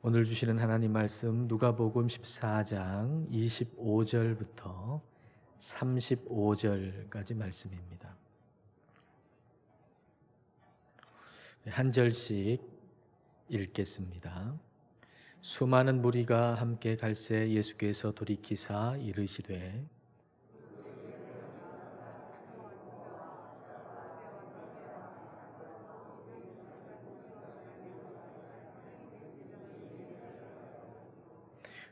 오늘 주시는 하나님 말씀 누가복음 14장 25절부터 35절까지 말씀입니다. 한 절씩 읽겠습니다. 수많은 무리가 함께 갈새 예수께서 돌이키사 이르시되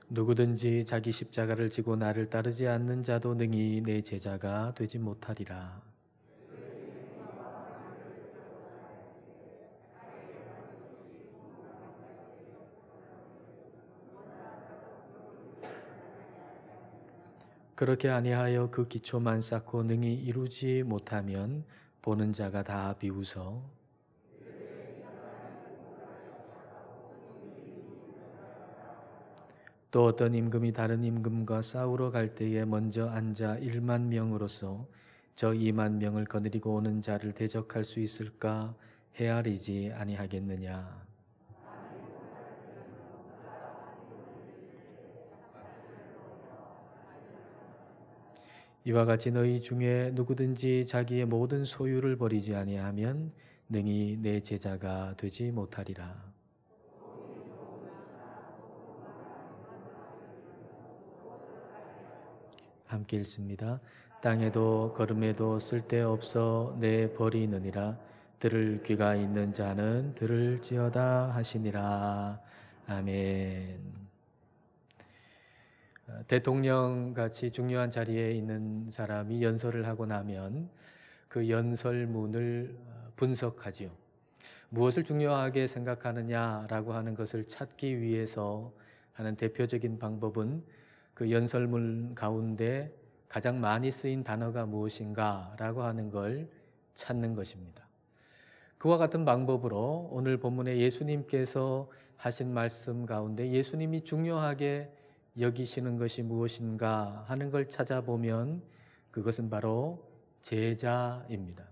누구든지 자기 십자가를 지고 나를 따르지 않는 자도 능히 내 제자가 되지 못하리라. 그렇게 아니하여 그 기초만 쌓고 능히 이루지 못하면 보는 자가 다 비웃어 또 어떤 임금이 다른 임금과 싸우러 갈 때에 먼저 앉아 1만 명으로서 저 2만 명을 거느리고 오는 자를 대적할 수 있을까 헤아리지 아니하겠느냐. 이와 같이 너희 중에 누구든지 자기의 모든 소유를 버리지 아니하면 능히 내 제자가 되지 못하리라. 함께 읽습니다. 땅에도 걸음에도 쓸데없어 내 버리느니라. 들을 귀가 있는 자는 들을지어다 하시니라. 아멘. 대통령 같이 중요한 자리에 있는 사람이 연설을 하고 나면 그 연설문을 분석하지요. 무엇을 중요하게 생각하느냐라고 하는 것을 찾기 위해서 하는 대표적인 방법은 그 연설문 가운데 가장 많이 쓰인 단어가 무엇인가라고 하는 걸 찾는 것입니다. 그와 같은 방법으로 오늘 본문에 예수님께서 하신 말씀 가운데 예수님이 중요하게 여기시는 것이 무엇인가 하는 걸 찾아보면 그것은 바로 제자입니다.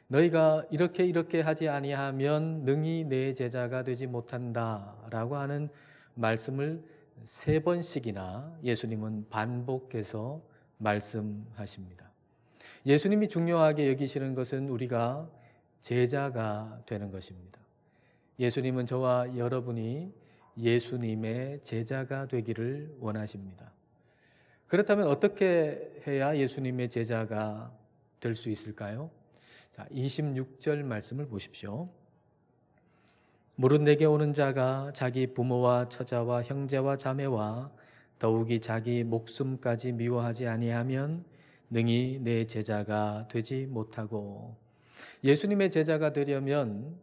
너희가 이렇게 하지 아니하면 능히 내 제자가 되지 못한다라고 하는 말씀을 3번씩이나 예수님은 반복해서 말씀하십니다. 예수님이 중요하게 여기시는 것은 우리가 제자가 되는 것입니다. 예수님은 저와 여러분이 예수님의 제자가 되기를 원하십니다. 그렇다면 어떻게 해야 예수님의 제자가 될 수 있을까요? 자, 26절 말씀을 보십시오. 무릇 내게 오는 자가 자기 부모와 처자와 형제와 자매와 더욱이 자기 목숨까지 미워하지 아니하면 능히 내 제자가 되지 못하고. 예수님의 제자가 되려면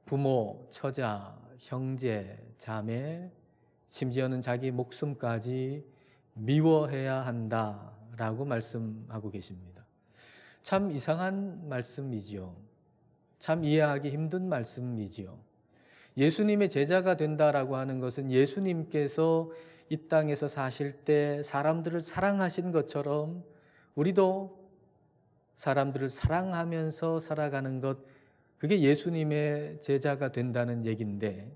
부모, 처자, 형제, 자매, 심지어는 자기 목숨까지 미워해야 한다라고 말씀하고 계십니다. 참 이상한 말씀이지요. 참 이해하기 힘든 말씀이지요. 예수님의 제자가 된다라고 하는 것은 예수님께서 이 땅에서 사실 때 사람들을 사랑하신 것처럼 우리도 사람들을 사랑하면서 살아가는 것, 그게 예수님의 제자가 된다는 얘기인데,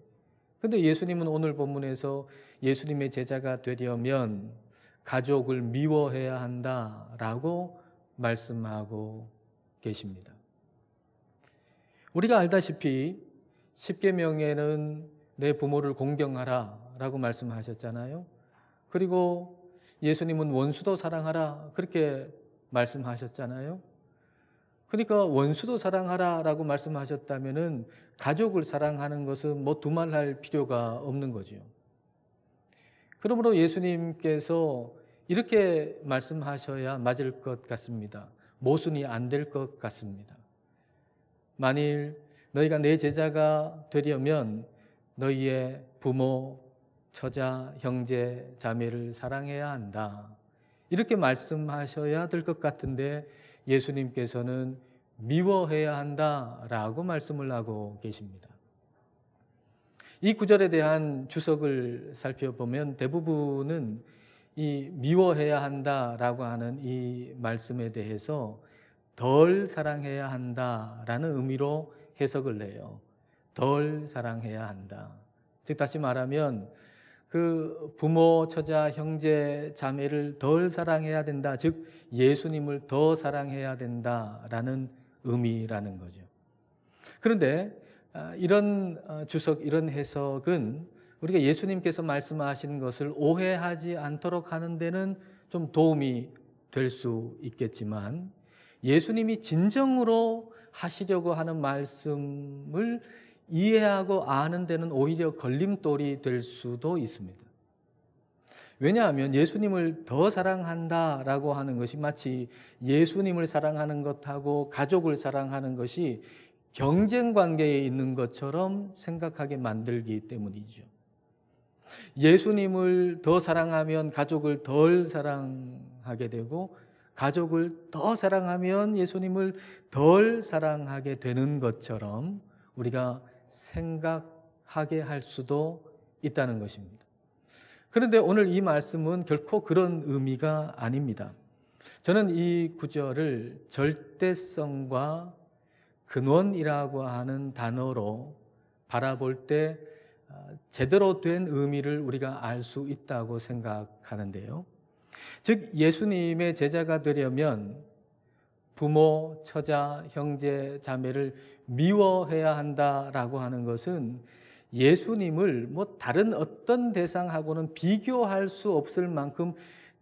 근데 예수님은 오늘 본문에서 예수님의 제자가 되려면 가족을 미워해야 한다라고 말씀하고 계십니다. 우리가 알다시피 10계명에는 내 부모를 공경하라 라고 말씀하셨잖아요. 그리고 예수님은 원수도 사랑하라 그렇게 말씀하셨잖아요. 그러니까 원수도 사랑하라 라고 말씀하셨다면 가족을 사랑하는 것은 뭐 두말할 필요가 없는 거죠. 그러므로 예수님께서 이렇게 말씀하셔야 맞을 것 같습니다. 모순이 안 될 것 같습니다. 만일 너희가 내 제자가 되려면 너희의 부모, 처자, 형제, 자매를 사랑해야 한다. 이렇게 말씀하셔야 될 것 같은데 예수님께서는 미워해야 한다라고 말씀을 하고 계십니다. 이 구절에 대한 주석을 살펴보면 대부분은 이 미워해야 한다라고 하는 이 말씀에 대해서 덜 사랑해야 한다라는 의미로 해석을 해요. 덜 사랑해야 한다. 즉 다시 말하면 그 부모, 처자, 형제, 자매를 덜 사랑해야 된다. 즉 예수님을 더 사랑해야 된다라는 의미라는 거죠. 그런데 이런 주석, 이런 해석은 우리가 예수님께서 말씀하시는 것을 오해하지 않도록 하는 데는 좀 도움이 될 수 있겠지만, 예수님이 진정으로 하시려고 하는 말씀을 이해하고 아는 데는 오히려 걸림돌이 될 수도 있습니다. 왜냐하면 예수님을 더 사랑한다라고 하는 것이 마치 예수님을 사랑하는 것하고 가족을 사랑하는 것이 경쟁 관계에 있는 것처럼 생각하게 만들기 때문이죠. 예수님을 더 사랑하면 가족을 덜 사랑하게 되고, 가족을 더 사랑하면 예수님을 덜 사랑하게 되는 것처럼 우리가 생각하게 할 수도 있다는 것입니다. 그런데 오늘 이 말씀은 결코 그런 의미가 아닙니다. 저는 이 구절을 절대성과 근원이라고 하는 단어로 바라볼 때 제대로 된 의미를 우리가 알 수 있다고 생각하는데요. 즉 예수님의 제자가 되려면 부모, 처자, 형제, 자매를 미워해야 한다라고 하는 것은 예수님을 다른 어떤 대상하고는 비교할 수 없을 만큼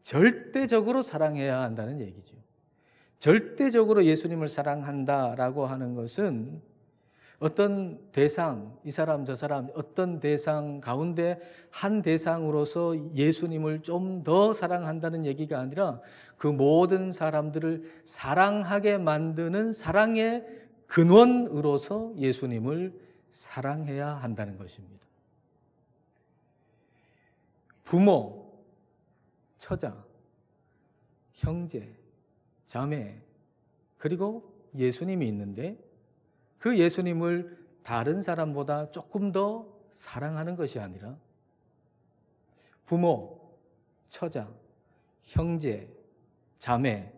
절대적으로 사랑해야 한다는 얘기죠. 절대적으로 예수님을 사랑한다라고 하는 것은 어떤 대상, 이 사람 저 사람 어떤 대상 가운데 한 대상으로서 예수님을 좀 더 사랑한다는 얘기가 아니라 그 모든 사람들을 사랑하게 만드는 사랑의 근원으로서 예수님을 사랑해야 한다는 것입니다. 부모, 처자, 형제, 자매, 그리고 예수님이 있는데 그 예수님을 다른 사람보다 조금 더 사랑하는 것이 아니라 부모, 처자, 형제, 자매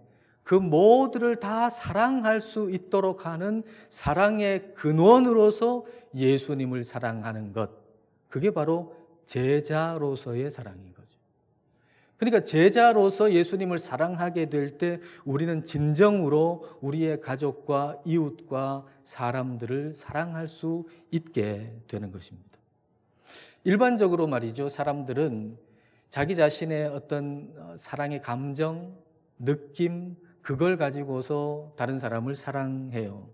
그 모두를 다 사랑할 수 있도록 하는 사랑의 근원으로서 예수님을 사랑하는 것, 그게 바로 제자로서의 사랑인 거죠. 그러니까 제자로서 예수님을 사랑하게 될 때 우리는 진정으로 우리의 가족과 이웃과 사람들을 사랑할 수 있게 되는 것입니다. 일반적으로 말이죠, 사람들은 자기 자신의 어떤 사랑의 감정, 느낌, 그걸 가지고서 다른 사람을 사랑해요.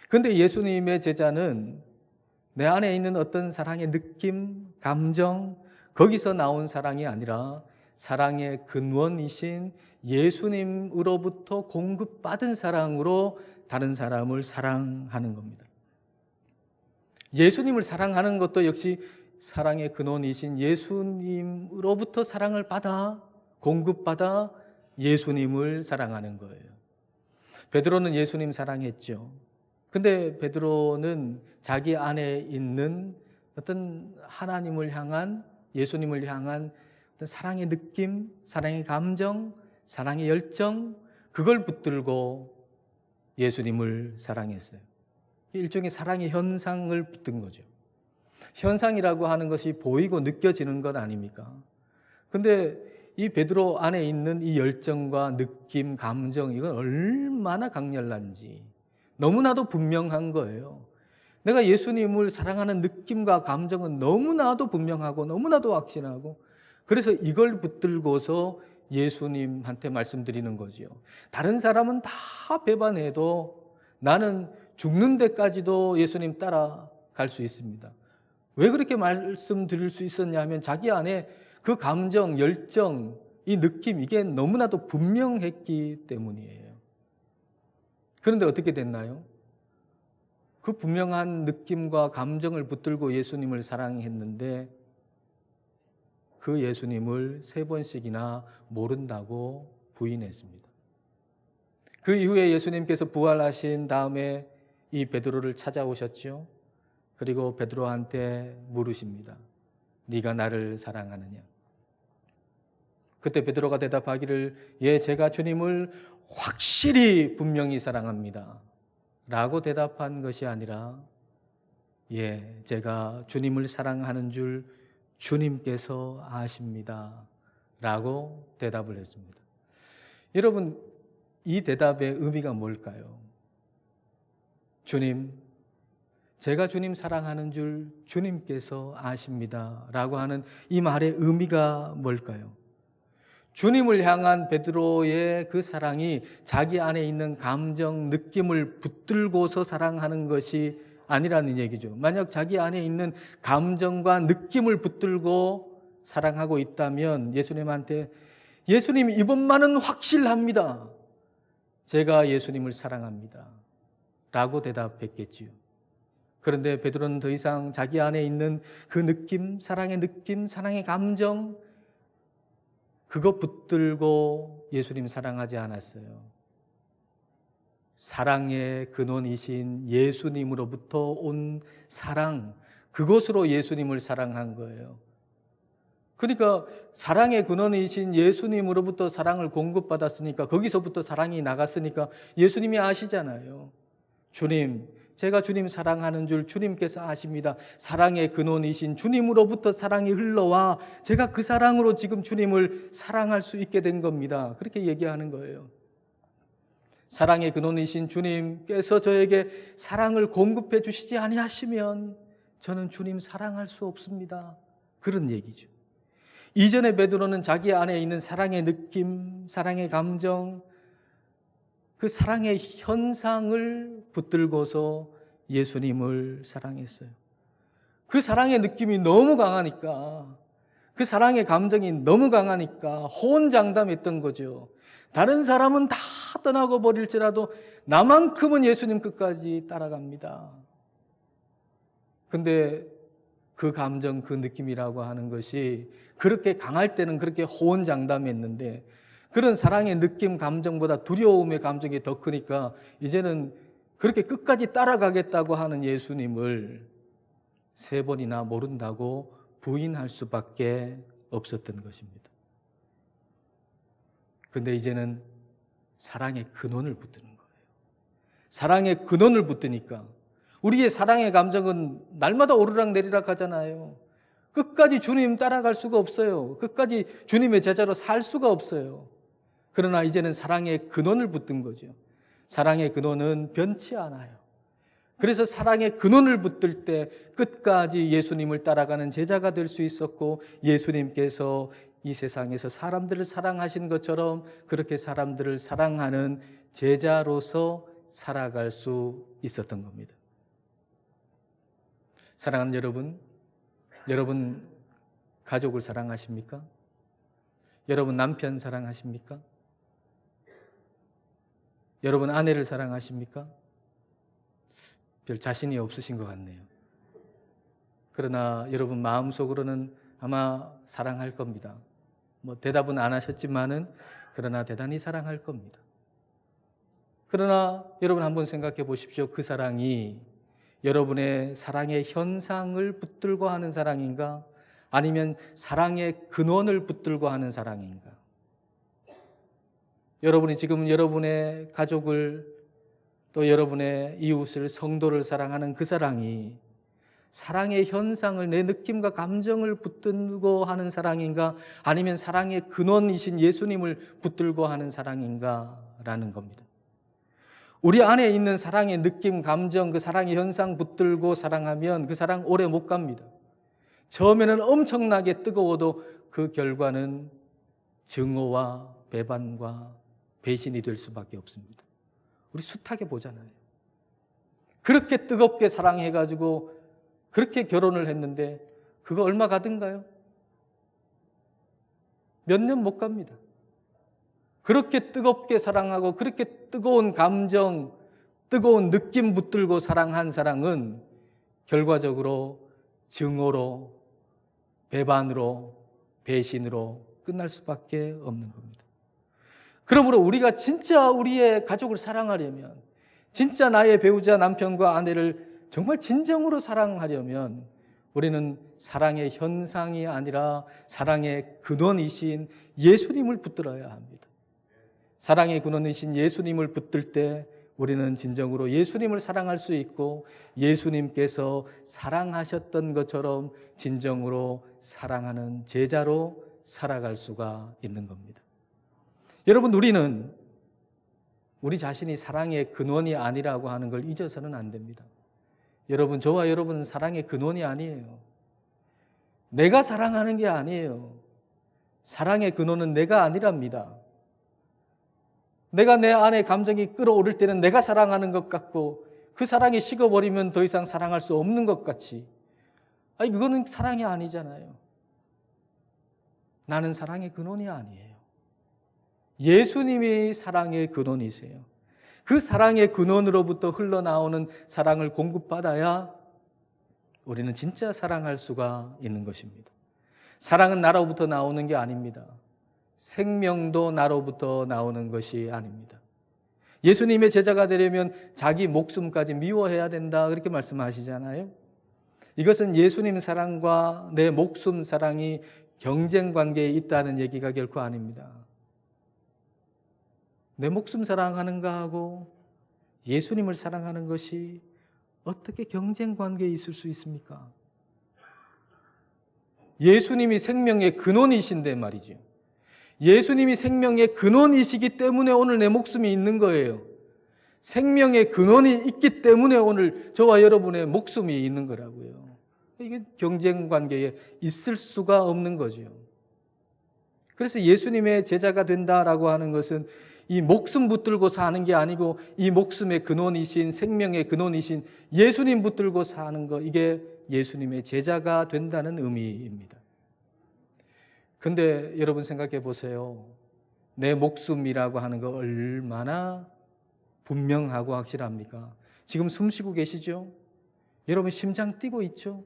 그런데 예수님의 제자는 내 안에 있는 어떤 사랑의 느낌, 감정, 거기서 나온 사랑이 아니라 사랑의 근원이신 예수님으로부터 공급받은 사랑으로 다른 사람을 사랑하는 겁니다. 예수님을 사랑하는 것도 역시 사랑의 근원이신 예수님으로부터 사랑을 받아 공급받아 예수님을 사랑하는 거예요. 베드로는 예수님 사랑했죠. 근데 베드로는 자기 안에 있는 어떤 하나님을 향한, 예수님을 향한 어떤 사랑의 느낌, 사랑의 감정, 사랑의 열정, 그걸 붙들고 예수님을 사랑했어요. 일종의 사랑의 현상을 붙든 거죠. 현상이라고 하는 것이 보이고 느껴지는 것 아닙니까? 근데 이 베드로 안에 있는 이 열정과 느낌, 감정, 이건 얼마나 강렬한지 너무나도 분명한 거예요. 내가 예수님을 사랑하는 느낌과 감정은 너무나도 분명하고 너무나도 확신하고, 그래서 이걸 붙들고서 예수님한테 말씀드리는 거지요. 다른 사람은 다 배반해도 나는 죽는 데까지도 예수님 따라갈 수 있습니다. 왜 그렇게 말씀드릴 수 있었냐 하면 자기 안에 그 감정, 열정, 이 느낌, 이게 너무나도 분명했기 때문이에요. 그런데 어떻게 됐나요? 그 분명한 느낌과 감정을 붙들고 예수님을 사랑했는데 그 예수님을 3번씩이나 모른다고 부인했습니다. 그 이후에 예수님께서 부활하신 다음에 이 베드로를 찾아오셨죠. 그리고 베드로한테 물으십니다. 네가 나를 사랑하느냐? 그때 베드로가 대답하기를 예, 제가 주님을 확실히 분명히 사랑합니다 라고 대답한 것이 아니라 예, 제가 주님을 사랑하는 줄 주님께서 아십니다. 라고 대답을 했습니다. 여러분, 이 대답의 의미가 뭘까요? 주님, 제가 주님 사랑하는 줄 주님께서 아십니다. 라고 하는 이 말의 의미가 뭘까요? 주님을 향한 베드로의 그 사랑이 자기 안에 있는 감정, 느낌을 붙들고서 사랑하는 것이 아니라는 얘기죠. 만약 자기 안에 있는 감정과 느낌을 붙들고 사랑하고 있다면 예수님한테 예수님 이번만은 확실합니다. 제가 예수님을 사랑합니다. 라고 대답했겠지요. 그런데 베드로는 더 이상 자기 안에 있는 그 느낌, 사랑의 감정, 그거 붙들고 예수님 사랑하지 않았어요. 사랑의 근원이신 예수님으로부터 온 사랑, 그것으로 예수님을 사랑한 거예요. 그러니까 사랑의 근원이신 예수님으로부터 사랑을 공급받았으니까 거기서부터 사랑이 나갔으니까 예수님이 아시잖아요. 주님, 제가 주님 사랑하는 줄 주님께서 아십니다. 사랑의 근원이신 주님으로부터 사랑이 흘러와 제가 그 사랑으로 지금 주님을 사랑할 수 있게 된 겁니다. 그렇게 얘기하는 거예요. 사랑의 근원이신 주님께서 저에게 사랑을 공급해 주시지 아니하시면 저는 주님 사랑할 수 없습니다. 그런 얘기죠. 이전에 베드로는 자기 안에 있는 사랑의 느낌, 사랑의 감정, 그 사랑의 현상을 붙들고서 예수님을 사랑했어요. 그 사랑의 느낌이 너무 강하니까, 그 사랑의 감정이 너무 강하니까 호언장담했던 거죠. 다른 사람은 다 떠나고 버릴지라도 나만큼은 예수님 끝까지 따라갑니다. 근데 그 감정, 그 느낌이라고 하는 것이 그렇게 강할 때는 그렇게 호언장담했는데 그런 사랑의 느낌, 감정보다 두려움의 감정이 더 크니까 이제는 그렇게 끝까지 따라가겠다고 하는 예수님을 3번이나 모른다고 부인할 수밖에 없었던 것입니다. 근데 이제는 사랑의 근원을 붙드는 거예요. 사랑의 근원을 붙드니까 우리의 사랑의 감정은 날마다 오르락내리락 하잖아요. 끝까지 주님 따라갈 수가 없어요. 끝까지 주님의 제자로 살 수가 없어요. 그러나 이제는 사랑의 근원을 붙든 거죠. 사랑의 근원은 변치 않아요. 그래서 사랑의 근원을 붙들 때 끝까지 예수님을 따라가는 제자가 될 수 있었고 예수님께서 이 세상에서 사람들을 사랑하신 것처럼 그렇게 사람들을 사랑하는 제자로서 살아갈 수 있었던 겁니다. 사랑하는 여러분, 여러분 가족을 사랑하십니까? 여러분 남편 사랑하십니까? 여러분 아내를 사랑하십니까? 별 자신이 없으신 것 같네요. 그러나 여러분 마음속으로는 아마 사랑할 겁니다. 대답은 안 하셨지만은 그러나 대단히 사랑할 겁니다. 그러나 여러분 한번 생각해 보십시오. 그 사랑이 여러분의 사랑의 현상을 붙들고 하는 사랑인가? 아니면 사랑의 근원을 붙들고 하는 사랑인가? 여러분이 지금 여러분의 가족을 또 여러분의 이웃을 성도를 사랑하는 그 사랑이 사랑의 현상을 내 느낌과 감정을 붙들고 하는 사랑인가? 아니면 사랑의 근원이신 예수님을 붙들고 하는 사랑인가? 라는 겁니다. 우리 안에 있는 사랑의 느낌, 감정, 그 사랑의 현상 붙들고 사랑하면 그 사랑 오래 못 갑니다. 처음에는 엄청나게 뜨거워도 그 결과는 증오와 배반과 배신이 될 수밖에 없습니다. 우리 숱하게 보잖아요. 그렇게 뜨겁게 사랑해가지고 그렇게 결혼을 했는데 그거 얼마 가든가요? 몇 년 못 갑니다. 그렇게 뜨겁게 사랑하고 그렇게 뜨거운 감정, 뜨거운 느낌 붙들고 사랑한 사랑은 결과적으로 증오로, 배반으로, 배신으로 끝날 수밖에 없는 겁니다. 그러므로 우리가 진짜 우리의 가족을 사랑하려면, 진짜 나의 배우자, 남편과 아내를 정말 진정으로 사랑하려면 우리는 사랑의 현상이 아니라 사랑의 근원이신 예수님을 붙들어야 합니다. 사랑의 근원이신 예수님을 붙들 때 우리는 진정으로 예수님을 사랑할 수 있고 예수님께서 사랑하셨던 것처럼 진정으로 사랑하는 제자로 살아갈 수가 있는 겁니다. 여러분, 우리는 우리 자신이 사랑의 근원이 아니라고 하는 걸 잊어서는 안 됩니다. 여러분, 저와 여러분은 사랑의 근원이 아니에요. 내가 사랑하는 게 아니에요. 사랑의 근원은 내가 아니랍니다. 내가 내 안에 감정이 끌어오를 때는 내가 사랑하는 것 같고 그 사랑이 식어버리면 더 이상 사랑할 수 없는 것 같이, 아니 그거는 사랑이 아니잖아요. 나는 사랑의 근원이 아니에요. 예수님이 사랑의 근원이세요. 그 사랑의 근원으로부터 흘러나오는 사랑을 공급받아야 우리는 진짜 사랑할 수가 있는 것입니다. 사랑은 나로부터 나오는 게 아닙니다. 생명도 나로부터 나오는 것이 아닙니다. 예수님의 제자가 되려면 자기 목숨까지 미워해야 된다, 그렇게 말씀하시잖아요. 이것은 예수님 사랑과 내 목숨 사랑이 경쟁 관계에 있다는 얘기가 결코 아닙니다. 내 목숨 사랑하는가 하고 예수님을 사랑하는 것이 어떻게 경쟁 관계에 있을 수 있습니까? 예수님이 생명의 근원이신데 말이죠. 예수님이 생명의 근원이시기 때문에 오늘 내 목숨이 있는 거예요. 생명의 근원이 있기 때문에 오늘 저와 여러분의 목숨이 있는 거라고요. 이게 경쟁 관계에 있을 수가 없는 거죠. 그래서 예수님의 제자가 된다라고 하는 것은 이 목숨 붙들고 사는 게 아니고 이 목숨의 근원이신, 생명의 근원이신 예수님 붙들고 사는 거, 이게 예수님의 제자가 된다는 의미입니다. 근데 여러분 생각해 보세요. 내 목숨이라고 하는 거 얼마나 분명하고 확실합니까? 지금 숨 쉬고 계시죠? 여러분 심장 뛰고 있죠?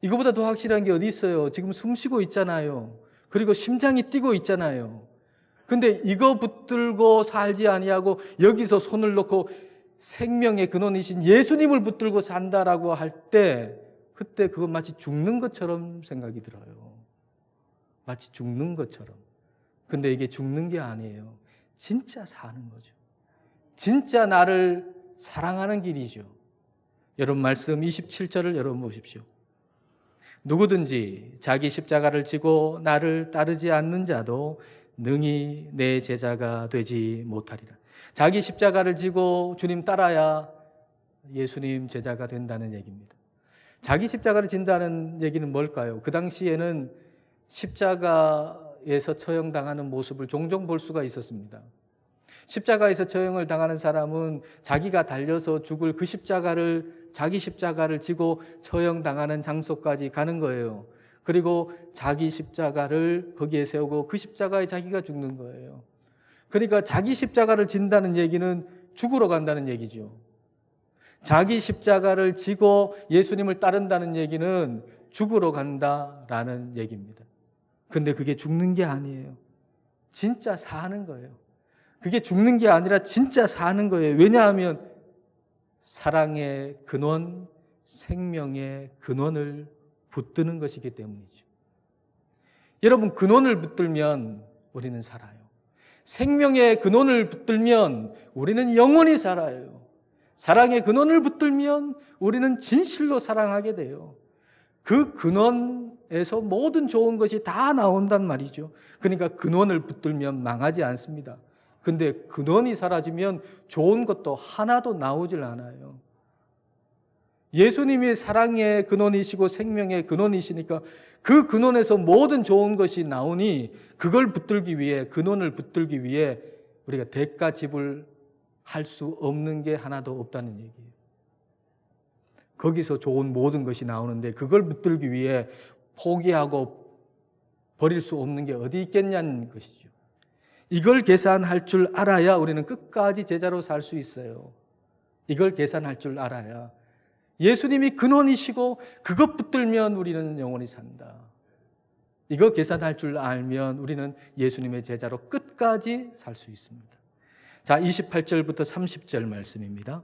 이거보다 더 확실한 게 어디 있어요? 지금 숨 쉬고 있잖아요. 그리고 심장이 뛰고 있잖아요. 근데 이거 붙들고 살지 아니하고 여기서 손을 놓고 생명의 근원이신 예수님을 붙들고 산다라고 할 때, 그때 그거 마치 죽는 것처럼 생각이 들어요. 마치 죽는 것처럼. 근데 이게 죽는 게 아니에요. 진짜 사는 거죠. 진짜 나를 사랑하는 길이죠. 여러분 말씀 27절을 여러분 보십시오. 누구든지 자기 십자가를 지고 나를 따르지 않는 자도 능히 내 제자가 되지 못하리라. 자기 십자가를 지고 주님 따라야 예수님 제자가 된다는 얘기입니다. 자기 십자가를 진다는 얘기는 뭘까요? 그 당시에는 십자가에서 처형당하는 모습을 종종 볼 수가 있었습니다. 십자가에서 처형을 당하는 사람은 자기가 달려서 죽을 그 십자가를, 자기 십자가를 지고 처형당하는 장소까지 가는 거예요. 그리고 자기 십자가를 거기에 세우고 그 십자가에 자기가 죽는 거예요. 그러니까 자기 십자가를 진다는 얘기는 죽으러 간다는 얘기죠. 자기 십자가를 지고 예수님을 따른다는 얘기는 죽으러 간다라는 얘기입니다. 근데 그게 죽는 게 아니에요. 진짜 사는 거예요. 그게 죽는 게 아니라 진짜 사는 거예요. 왜냐하면 사랑의 근원, 생명의 근원을 붙드는 것이기 때문이죠. 여러분, 근원을 붙들면 우리는 살아요. 생명의 근원을 붙들면 우리는 영원히 살아요. 사랑의 근원을 붙들면 우리는 진실로 사랑하게 돼요. 그 근원에서 모든 좋은 것이 다 나온단 말이죠. 그러니까 근원을 붙들면 망하지 않습니다. 근데 근원이 사라지면 좋은 것도 하나도 나오질 않아요. 예수님이 사랑의 근원이시고 생명의 근원이시니까 그 근원에서 모든 좋은 것이 나오니 그걸 붙들기 위해, 근원을 붙들기 위해 우리가 대가 지불할 수 없는 게 하나도 없다는 얘기예요. 거기서 좋은 모든 것이 나오는데 그걸 붙들기 위해 포기하고 버릴 수 없는 게 어디 있겠냐는 것이죠. 이걸 계산할 줄 알아야 우리는 끝까지 제자로 살 수 있어요. 이걸 계산할 줄 알아야. 예수님이 근원이시고 그것 붙들면 우리는 영원히 산다. 이거 계산할 줄 알면 우리는 예수님의 제자로 끝까지 살 수 있습니다. 자, 28절부터 30절 말씀입니다.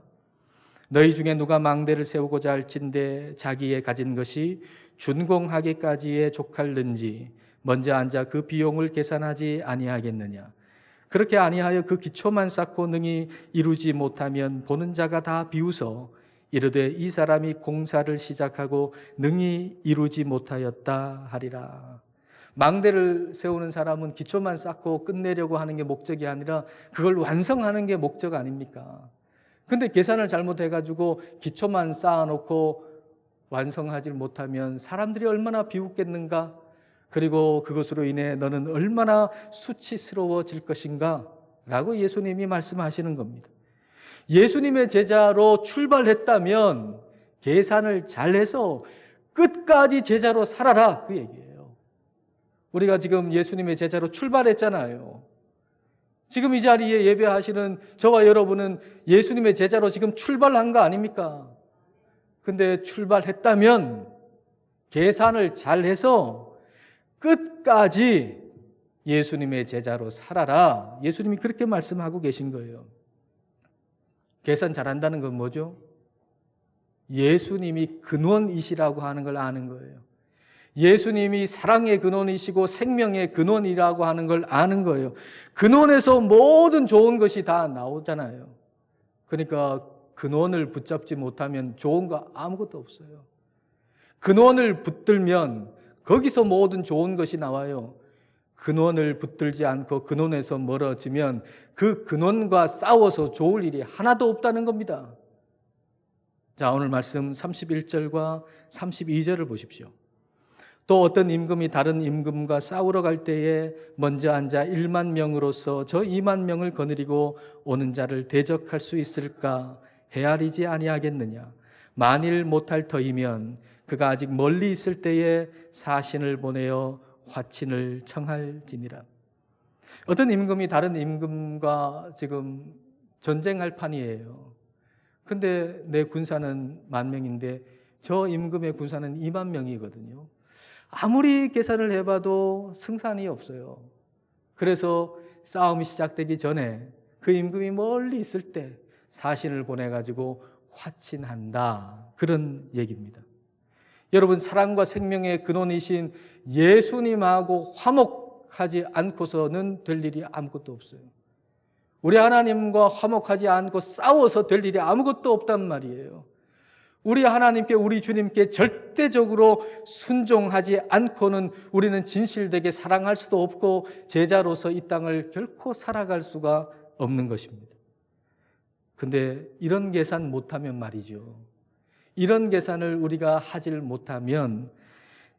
너희 중에 누가 망대를 세우고자 할진대 자기의 가진 것이 준공하기까지에 족할는지 먼저 앉아 그 비용을 계산하지 아니하겠느냐. 그렇게 아니하여 그 기초만 쌓고 능히 이루지 못하면 보는 자가 다 비웃어 이르되 이 사람이 공사를 시작하고 능히 이루지 못하였다 하리라. 망대를 세우는 사람은 기초만 쌓고 끝내려고 하는 게 목적이 아니라 그걸 완성하는 게 목적 아닙니까? 근데 계산을 잘못해가지고 기초만 쌓아놓고 완성하지 못하면 사람들이 얼마나 비웃겠는가? 그리고 그것으로 인해 너는 얼마나 수치스러워질 것인가? 라고 예수님이 말씀하시는 겁니다. 예수님의 제자로 출발했다면 계산을 잘해서 끝까지 제자로 살아라, 그 얘기예요. 우리가 지금 예수님의 제자로 출발했잖아요. 지금 이 자리에 예배하시는 저와 여러분은 예수님의 제자로 지금 출발한 거 아닙니까? 근데 출발했다면 계산을 잘해서 끝까지 예수님의 제자로 살아라. 예수님이 그렇게 말씀하고 계신 거예요. 계산 잘한다는 건 뭐죠? 예수님이 근원이시라고 하는 걸 아는 거예요. 예수님이 사랑의 근원이시고 생명의 근원이라고 하는 걸 아는 거예요. 근원에서 모든 좋은 것이 다 나오잖아요. 그러니까 근원을 붙잡지 못하면 좋은 거 아무것도 없어요. 근원을 붙들면 거기서 모든 좋은 것이 나와요. 근원을 붙들지 않고 근원에서 멀어지면 그 근원과 싸워서 좋을 일이 하나도 없다는 겁니다. 자, 오늘 말씀 31절과 32절을 보십시오. 또 어떤 임금이 다른 임금과 싸우러 갈 때에 먼저 앉아 1만 명으로서 저 2만 명을 거느리고 오는 자를 대적할 수 있을까? 헤아리지 아니하겠느냐? 만일 못할 터이면 그가 아직 멀리 있을 때에 사신을 보내어 화친을 청할지니라. 어떤 임금이 다른 임금과 지금 전쟁할 판이에요. 근데 내 군사는 10,000명인데 저 임금의 군사는 2만 명이거든요. 아무리 계산을 해봐도 승산이 없어요. 그래서 싸움이 시작되기 전에 그 임금이 멀리 있을 때 사신을 보내가지고 화친한다. 그런 얘기입니다. 여러분, 사랑과 생명의 근원이신 예수님하고 화목하지 않고서는 될 일이 아무것도 없어요. 우리 하나님과 화목하지 않고 싸워서 될 일이 아무것도 없단 말이에요. 우리 하나님께, 우리 주님께 절대적으로 순종하지 않고는 우리는 진실되게 사랑할 수도 없고 제자로서 이 땅을 결코 살아갈 수가 없는 것입니다. 근데 이런 계산 못하면 말이죠. 이런 계산을 우리가 하질 못하면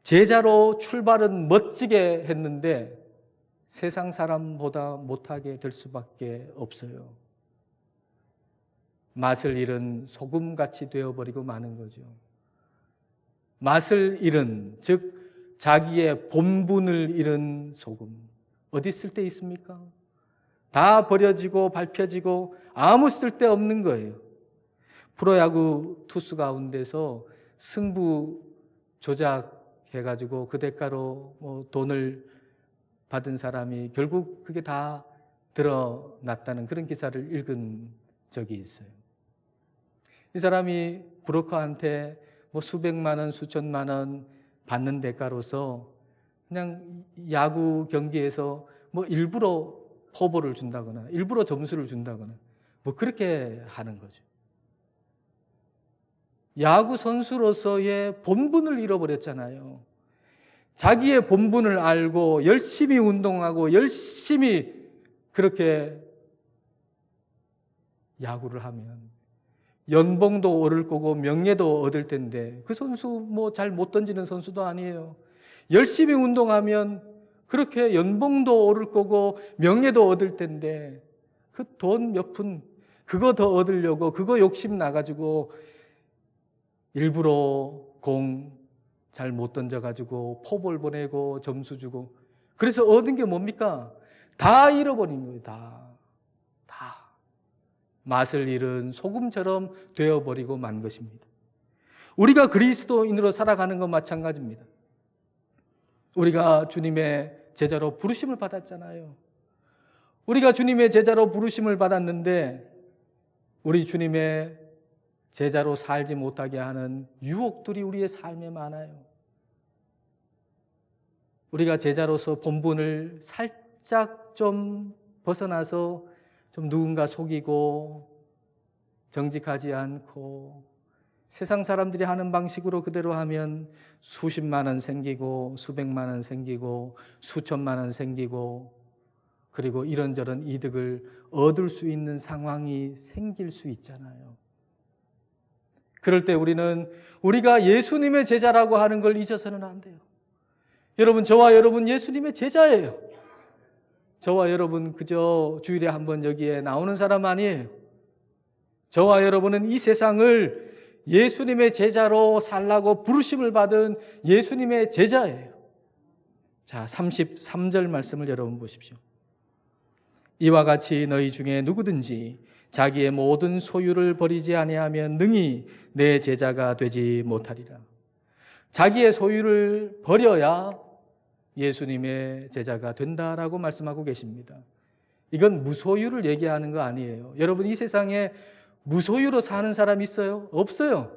제자로 출발은 멋지게 했는데 세상 사람보다 못하게 될 수밖에 없어요. 맛을 잃은 소금같이 되어버리고 마는 거죠. 맛을 잃은, 즉 자기의 본분을 잃은 소금. 어디 쓸데 있습니까? 다 버려지고 밟혀지고 아무 쓸데없는 거예요. 프로야구 투수 가운데서 승부 조작해가지고 그 대가로 돈을 받은 사람이 결국 그게 다 드러났다는 그런 기사를 읽은 적이 있어요. 이 사람이 브로커한테 수백만 원, 수천만 원 받는 대가로서 그냥 야구 경기에서 일부러 포볼을 준다거나 일부러 점수를 준다거나 그렇게 하는 거죠. 야구 선수로서의 본분을 잃어버렸잖아요. 자기의 본분을 알고 열심히 운동하고 열심히 그렇게 야구를 하면 연봉도 오를 거고 명예도 얻을 텐데 그 선수 잘 못 던지는 선수도 아니에요. 열심히 운동하면 그렇게 연봉도 오를 거고 명예도 얻을 텐데 그 돈 몇 푼 그거 더 얻으려고 그거 욕심 나가지고 일부러 공 잘 못 던져가지고 포볼 보내고 점수 주고 그래서 얻은 게 뭡니까? 다 잃어버린 거예요. 다. 맛을 잃은 소금처럼 되어버리고 만 것입니다. 우리가 그리스도인으로 살아가는 건 마찬가지입니다. 우리가 주님의 제자로 부르심을 받았잖아요. 우리가 주님의 제자로 부르심을 받았는데 우리 주님의 제자로 살지 못하게 하는 유혹들이 우리의 삶에 많아요. 우리가 제자로서 본분을 살짝 좀 벗어나서 좀 누군가 속이고 정직하지 않고 세상 사람들이 하는 방식으로 그대로 하면 수십만 원 생기고 수백만 원 생기고 수천만 원 생기고 그리고 이런저런 이득을 얻을 수 있는 상황이 생길 수 있잖아요. 그럴 때 우리가 예수님의 제자라고 하는 걸 잊어서는 안 돼요. 여러분, 저와 여러분 예수님의 제자예요. 저와 여러분 그저 주일에 한 번 여기에 나오는 사람 아니에요. 저와 여러분은 이 세상을 예수님의 제자로 살라고 부르심을 받은 예수님의 제자예요. 자, 33절 말씀을 여러분 보십시오. 이와 같이 너희 중에 누구든지 자기의 모든 소유를 버리지 아니하면 능히 내 제자가 되지 못하리라. 자기의 소유를 버려야 예수님의 제자가 된다라고 말씀하고 계십니다. 이건 무소유를 얘기하는 거 아니에요. 여러분, 이 세상에 무소유로 사는 사람 있어요? 없어요.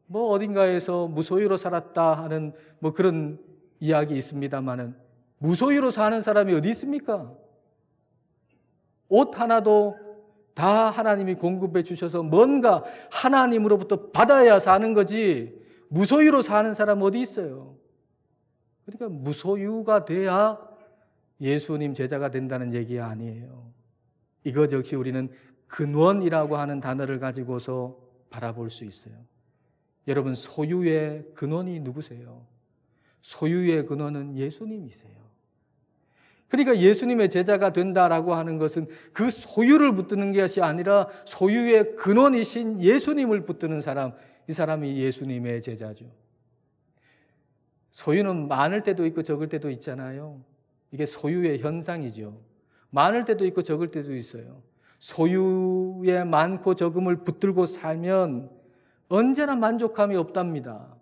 뭐 어딘가에서 무소유로 살았다 하는 뭐 그런 이야기 있습니다만은 무소유로 사는 사람이 어디 있습니까? 옷 하나도 다 하나님이 공급해 주셔서 뭔가 하나님으로부터 받아야 사는 거지 무소유로 사는 사람 어디 있어요? 그러니까 무소유가 돼야 예수님 제자가 된다는 얘기 아니에요. 이것 역시 우리는 근원이라고 하는 단어를 가지고서 바라볼 수 있어요. 여러분, 소유의 근원이 누구세요? 소유의 근원은 예수님이세요. 그러니까 예수님의 제자가 된다라고 하는 것은 그 소유를 붙드는 것이 아니라 소유의 근원이신 예수님을 붙드는 사람, 이 사람이 예수님의 제자죠. 소유는 많을 때도 있고 적을 때도 있잖아요. 이게 소유의 현상이죠. 많을 때도 있고 적을 때도 있어요. 소유의 많고 적음을 붙들고 살면 언제나 만족감이 없답니다.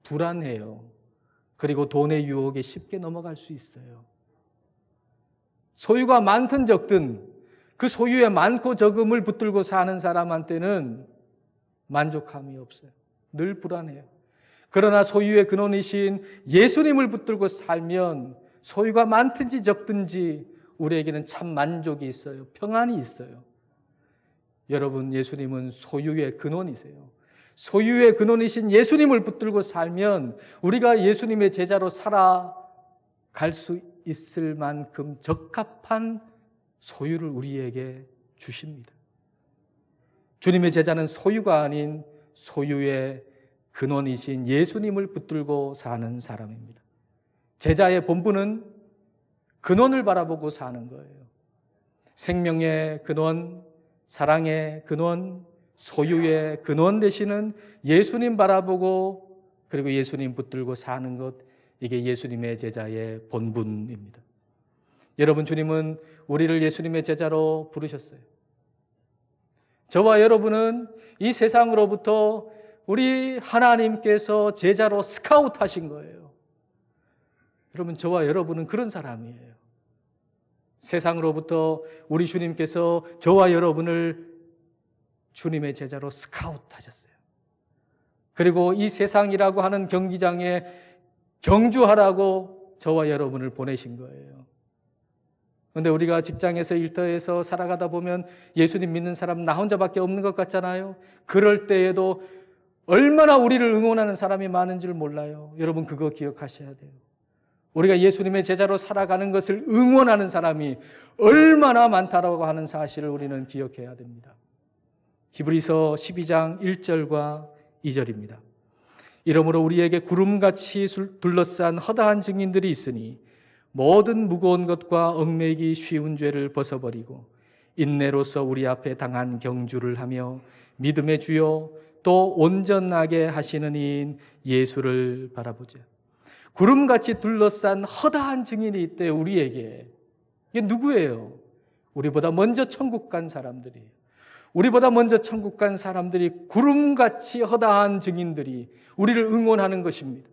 불안해요. 그리고 돈의 유혹에 쉽게 넘어갈 수 있어요. 소유가 많든 적든 그 소유의 많고 적음을 붙들고 사는 사람한테는 만족감이 없어요. 늘 불안해요. 그러나 소유의 근원이신 예수님을 붙들고 살면 소유가 많든지 적든지 우리에게는 참 만족이 있어요. 평안이 있어요. 여러분, 예수님은 소유의 근원이세요. 소유의 근원이신 예수님을 붙들고 살면 우리가 예수님의 제자로 살아갈 수 있을 만큼 적합한 소유를 우리에게 주십니다. 주님의 제자는 소유가 아닌 소유의 근원이신 예수님을 붙들고 사는 사람입니다. 제자의 본분은 근원을 바라보고 사는 거예요. 생명의 근원, 사랑의 근원, 소유의 근원 되시는 예수님 바라보고 그리고 예수님 붙들고 사는 것, 이게 예수님의 제자의 본분입니다. 여러분, 주님은 우리를 예수님의 제자로 부르셨어요. 저와 여러분은 이 세상으로부터 우리 하나님께서 제자로 스카우트 하신 거예요. 여러분, 저와 여러분은 그런 사람이에요. 세상으로부터 우리 주님께서 저와 여러분을 주님의 제자로 스카우트 하셨어요. 그리고 이 세상이라고 하는 경기장에 경주하라고 저와 여러분을 보내신 거예요. 그런데 우리가 직장에서 일터에서 살아가다 보면 예수님 믿는 사람 나 혼자밖에 없는 것 같잖아요. 그럴 때에도 얼마나 우리를 응원하는 사람이 많은 줄 몰라요. 여러분, 그거 기억하셔야 돼요. 우리가 예수님의 제자로 살아가는 것을 응원하는 사람이 얼마나 많다라고 하는 사실을 우리는 기억해야 됩니다. 히브리서 12장 1절과 2절입니다. 이러므로 우리에게 구름같이 둘러싼 허다한 증인들이 있으니 모든 무거운 것과 얽매이기 쉬운 죄를 벗어버리고 인내로서 우리 앞에 당한 경주를 하며 믿음의 주요 또 온전하게 하시는 이인 예수를 바라보자. 구름같이 둘러싼 허다한 증인이 있대요, 우리에게. 이게 누구예요? 우리보다 먼저 천국 간 사람들이에요. 우리보다 먼저 천국 간 사람들이 구름같이 허다한 증인들이 우리를 응원하는 것입니다.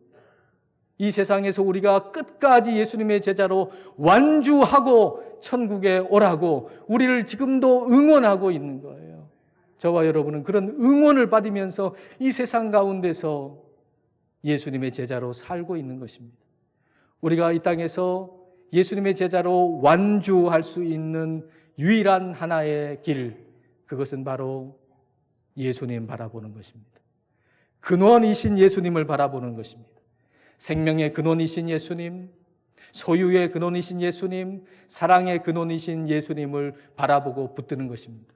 이 세상에서 우리가 끝까지 예수님의 제자로 완주하고 천국에 오라고 우리를 지금도 응원하고 있는 거예요. 저와 여러분은 그런 응원을 받으면서 이 세상 가운데서 예수님의 제자로 살고 있는 것입니다. 우리가 이 땅에서 예수님의 제자로 완주할 수 있는 유일한 하나의 길, 그것은 바로 예수님 바라보는 것입니다. 근원이신 예수님을 바라보는 것입니다. 생명의 근원이신 예수님, 소유의 근원이신 예수님, 사랑의 근원이신 예수님을 바라보고 붙드는 것입니다.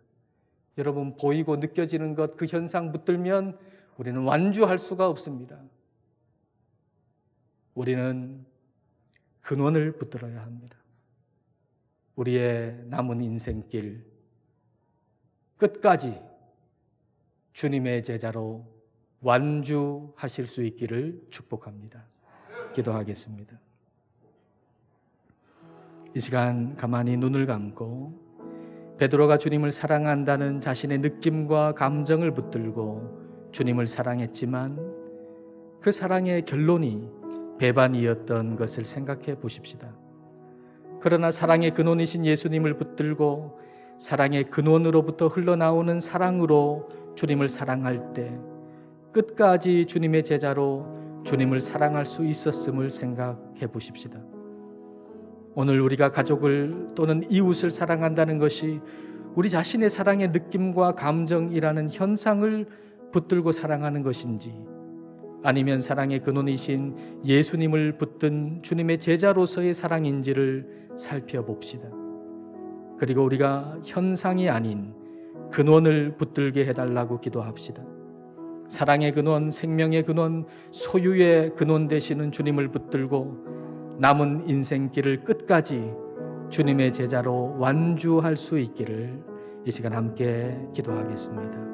여러분, 보이고 느껴지는 것, 그 현상 붙들면 우리는 완주할 수가 없습니다. 우리는 근원을 붙들어야 합니다. 우리의 남은 인생길 끝까지 주님의 제자로 완주하실 수 있기를 축복합니다. 기도하겠습니다. 이 시간 가만히 눈을 감고 베드로가 주님을 사랑한다는 자신의 느낌과 감정을 붙들고 주님을 사랑했지만 그 사랑의 결론이 배반이었던 것을 생각해 보십시다. 그러나 사랑의 근원이신 예수님을 붙들고 사랑의 근원으로부터 흘러나오는 사랑으로 주님을 사랑할 때 끝까지 주님의 제자로 주님을 사랑할 수 있었음을 생각해 보십시다. 오늘 우리가 가족을 또는 이웃을 사랑한다는 것이 우리 자신의 사랑의 느낌과 감정이라는 현상을 붙들고 사랑하는 것인지, 아니면 사랑의 근원이신 예수님을 붙든 주님의 제자로서의 사랑인지를 살펴봅시다. 그리고 우리가 현상이 아닌 근원을 붙들게 해달라고 기도합시다. 사랑의 근원, 생명의 근원, 소유의 근원 되시는 주님을 붙들고 남은 인생길을 끝까지 주님의 제자로 완주할 수 있기를 이 시간 함께 기도하겠습니다.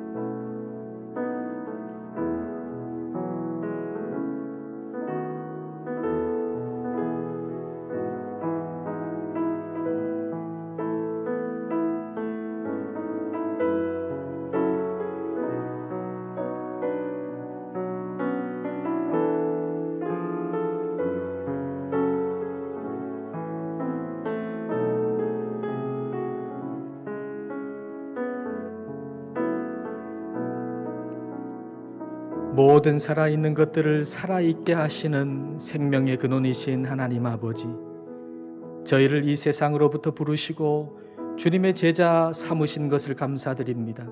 모든 살아있는 것들을 살아있게 하시는 생명의 근원이신 하나님 아버지, 저희를 이 세상으로부터 부르시고 주님의 제자 삼으신 것을 감사드립니다.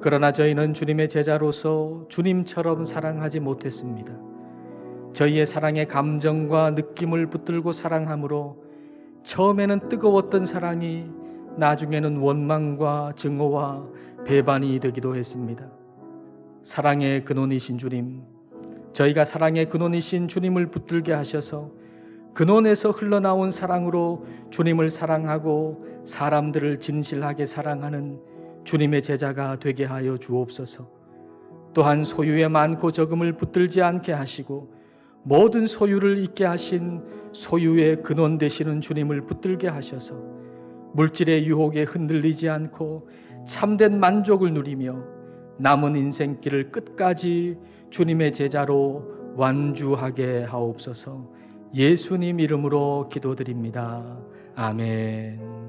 그러나 저희는 주님의 제자로서 주님처럼 사랑하지 못했습니다. 저희의 사랑의 감정과 느낌을 붙들고 사랑함으로 처음에는 뜨거웠던 사랑이 나중에는 원망과 증오와 배반이 되기도 했습니다. 사랑의 근원이신 주님, 저희가 사랑의 근원이신 주님을 붙들게 하셔서 근원에서 흘러나온 사랑으로 주님을 사랑하고 사람들을 진실하게 사랑하는 주님의 제자가 되게 하여 주옵소서. 또한 소유의 많고 적음을 붙들지 않게 하시고 모든 소유를 잊게 하신 소유의 근원 되시는 주님을 붙들게 하셔서 물질의 유혹에 흔들리지 않고 참된 만족을 누리며 남은 인생길을 끝까지 주님의 제자로 완주하게 하옵소서. 예수님 이름으로 기도드립니다. 아멘.